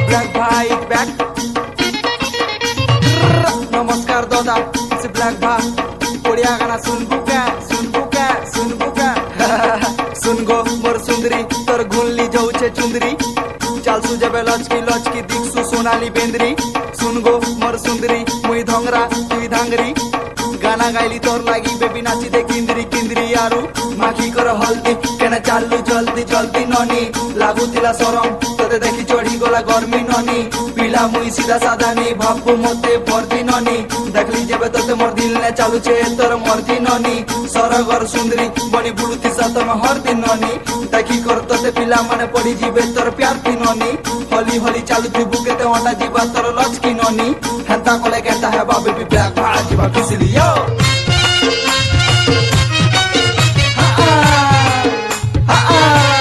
Black ভাই back. নমস্কার দাদা, ব্ল্যাক ভাই ওড়িয়া গানা শুনবু কা শুনবু কা শুনবু কা শুনগো মোর সুন্দরী তোর ঘুনলি যাউছে চুন্দরি চালসু যাবে লচকি লচকি দিকসু সোনালি বেন্দ্রি শুনগো মোর সুন্দরী মুই ধংরা তুই ধাঙ্গরি গানা গাইলি তোর লাগি বেবি নাচি দে কিন্দ্রি কিন্দ্রি আরু মাখি কর হলদি কেন চালু জলদি জলদি ননি লাগুতিলা সরম তোতে দেখি চড়ি গলা গরমি ননি পিলা মুই সিধা সাদা নেই ভাববো মতে ভর্তি ননি দেখলি যেবে তোতে মোর দিল নে চালুছে তোর মর্জি ননি সরগর সুন্দরী বনি বুলুতি সতম হরদি ননি দেখি কর তোতে পিলা মানে পড়ি ଯିବେ তোর প্যারতি ননি হলি হলি চালুথি বুকেতে অন্ডা ଯିବା তোর লচকি ননি হেন্তা কলে কেন্তা হেবা বেবি ব্ল্যাক ভাজিবা কিসিলি